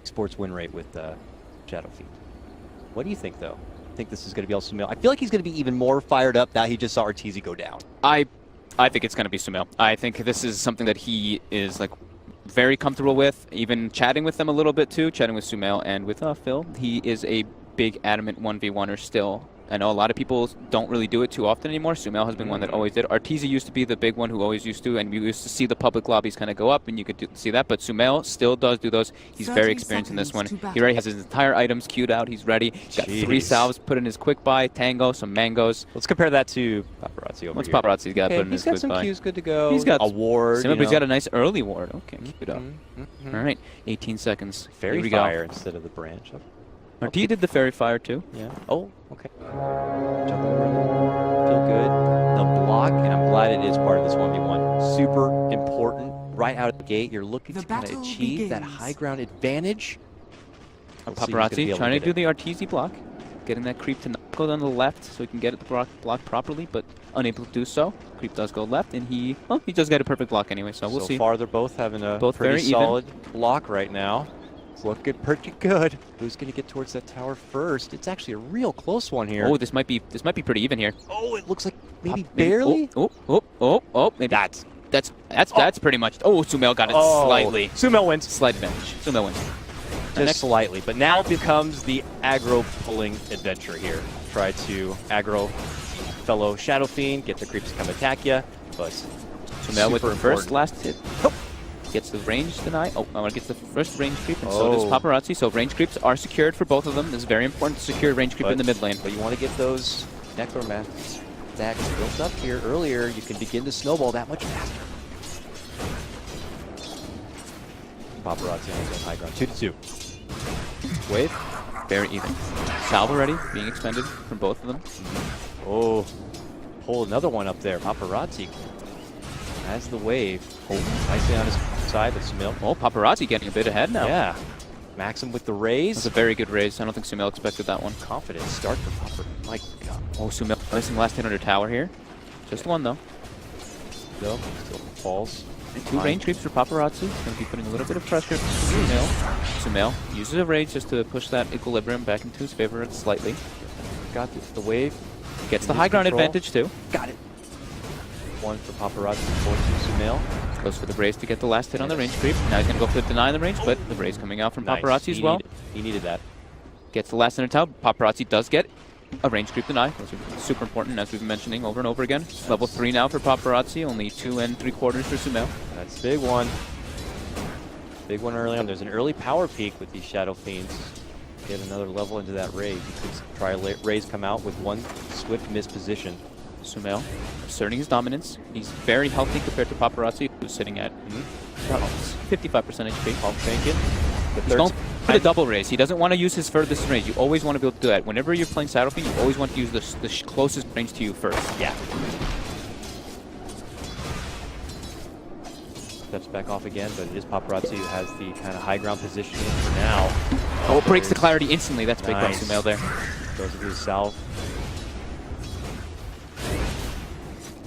sports win rate with Shadow Fiend. What do you think, though? I think this is going to be Sumail. I feel like he's going to be even more fired up now he just saw Arteezy go down. I think it's going to be Sumail. I think this is something that he is like very comfortable with, even chatting with them a little bit too, chatting with Sumail and with Phil. He is a big adamant 1v1er still. I know a lot of people don't really do it too often anymore. Sumail has been one that always did. Arteezy used to be the big one who always used to, and we used to see the public lobbies kind of go up, and you could see that. But Sumail still does do those. He's very experienced in this one. He already has his entire items queued out. He's ready. He's got 3 salves put in his quick buy, tango, some mangoes. Let's compare that to Paparazzi over What's here. Paparazzi got put in his quick buy? He's got some Qs good to go. He's got a ward. He's got a nice early ward. Okay, keep it up. All right, 18 seconds. Fairy fire instead of the branch. Arteezy did the fairy fire too. Yeah. Oh, okay. Jump over them. Feel good. The block, and I'm glad it is part of this 1v1. Super important. Right out of the gate, you're looking to kind of achieve that high ground advantage. Paparazzi trying to do the Arteezy block, getting that creep to not go down the left so he can get it the block properly, but unable to do so. Creep does go left, and he does get a perfect block anyway, so we'll see. So far, they're both having a pretty solid block right now. It's looking pretty good. Who's going to get towards that tower first? It's actually a real close one here. Oh, this might be pretty even here. Oh, it looks like maybe barely. Maybe that's pretty much. Oh, Sumail got it slightly. Sumail wins. Slight advantage. Sumail wins. Just slightly, but now it becomes the aggro pulling adventure here. Try to aggro fellow Shadow Fiend, get the creeps to come attack you, but Sumail with the first last hit. Gets the range deny. Gets the first range creep, and so does Paparazzi. So range creeps are secured for both of them. It's very important to secure range creep in the mid lane. But you want to get those Necromancer stacks built up here earlier. You can begin to snowball that much faster. Paparazzi on his own high ground. 2-2. Wave, very even. Salve already being expended from both of them. Oh, pull another one up there. Paparazzi has the wave. Nicely on his side with Sumail. Oh, Paparazzi getting a bit ahead now. Yeah. Maxim with the raise. That's a very good raise. I don't think Sumail expected that one. Confident start for Papa. My God. Oh, Sumail missing last hit under tower here. Just one though. Still falls. And 2 range creeps for Paparazzi. Going to be putting a little bit of pressure for Sumail. Sumail uses a rage just to push that equilibrium back into his favor slightly. Got this. The wave. Gets the high ground advantage too. Got it. One for Paparazzi, 4 to Sumail. Goes for the raise to get the last hit on the range creep. Now he's going to go for the deny on the range, but the raise coming out from Paparazzi as well. He needed that. Gets the last in tower. Paparazzi does get a range creep deny. Those are super important, as we've been mentioning over and over again. Level 3 now for Paparazzi, only 2 3/4 for Sumail. That's a big one. Big one early on. There's an early power peak with these Shadow Fiends. Get another level into that raise. You could try raise come out with one swift misposition. Sumail asserting his dominance. He's very healthy compared to Paparazzi, who's sitting at about 55% HP. Pump fake it. He's going for the double raise. He doesn't want to use his furthest range. You always want to be able to do that. Whenever you're playing Shadow Fiend, you always want to use the closest range to you first. Yeah. Steps back off again, but it is Paparazzi who has the kind of high ground positioning for now. Oh, it breaks the clarity instantly. That's big by Sumail there. Goes to his south.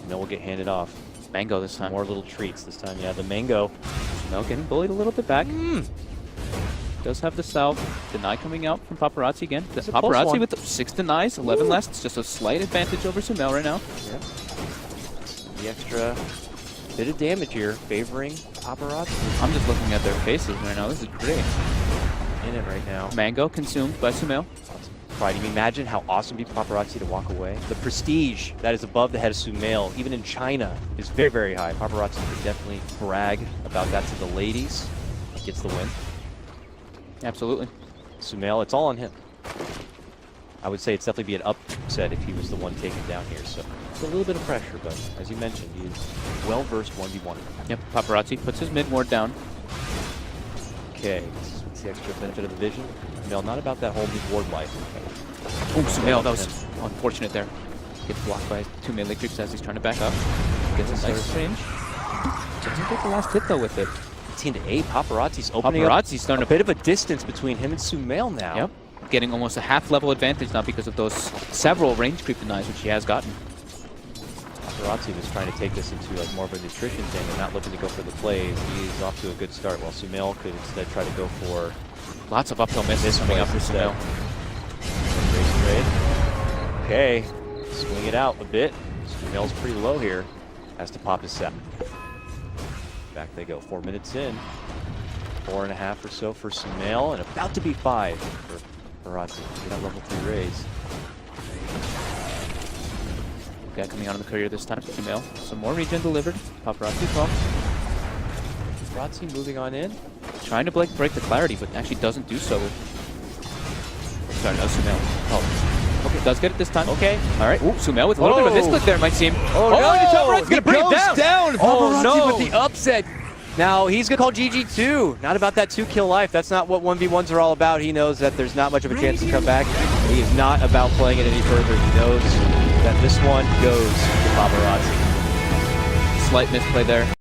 Sumail will get handed off. Mango this time. More little treats this time. Yeah, the mango. Sumail getting bullied a little bit back. Does have the salve. Deny coming out from Paparazzi again. Paparazzi with 6 denies, 11 less. It's just a slight advantage over Sumail right now. Yep. The extra bit of damage here, favoring Paparazzi. I'm just looking at their faces right now. This is great. In it right now. Mango consumed by Sumail. Pride. You imagine how awesome it'd be for Paparazzi to walk away. The prestige that is above the head of Sumail, even in China, is very, very high. Paparazzi could definitely brag about that to the ladies. He gets the win. Absolutely. Sumail, it's all on him. I would say it's definitely be an upset if he was the one taken down here. So it's a little bit of pressure, but as you mentioned, he is well-versed 1v1. Yep, Paparazzi puts his mid ward down. Okay, this is the extra benefit of the vision. Sumail, not about that whole mid ward life. Oh, Sumail, that was unfortunate there. Gets blocked by 2 melee creeps as he's trying to back up. Gets a nice range. Doesn't get the last hit though with it. 18-8, Paparazzi's opening up starting a bit of a distance between him and Sumail now. Yep, getting almost a half level advantage now because of those several range creep denies which he has gotten. Paparazzi was trying to take this into like more of a nutrition thing and not looking to go for the plays. He's off to a good start, while Sumail could instead try to go for Lots of uphill misses coming up for Sumail. Okay, swing it out a bit. Sumail's pretty low here. Has to pop his set. Back they go. 4 minutes in. 4.5 or so for Sumail, and about to be 5 for Paparazzi. Get that level 3 raise. Guy coming out on the courier this time, Sumail. Some more regen delivered. Paparazzi as well. Paparazzi moving on in. Trying to break the clarity, but actually doesn't do so. Sorry, no, Sumail. Oh, okay, does get it this time. Okay. All right. Ooh, Sumail with a little bit of a misclick there, it might seem. Oh, no, it's going to bring him down. Oh, no. With the upset. Now, he's going to call GG too. Not about that 2-kill life. That's not what 1v1s are all about. He knows that there's not much of a chance to come back. He is not about playing it any further. He knows that this one goes to Paparazzi. Slight misplay there.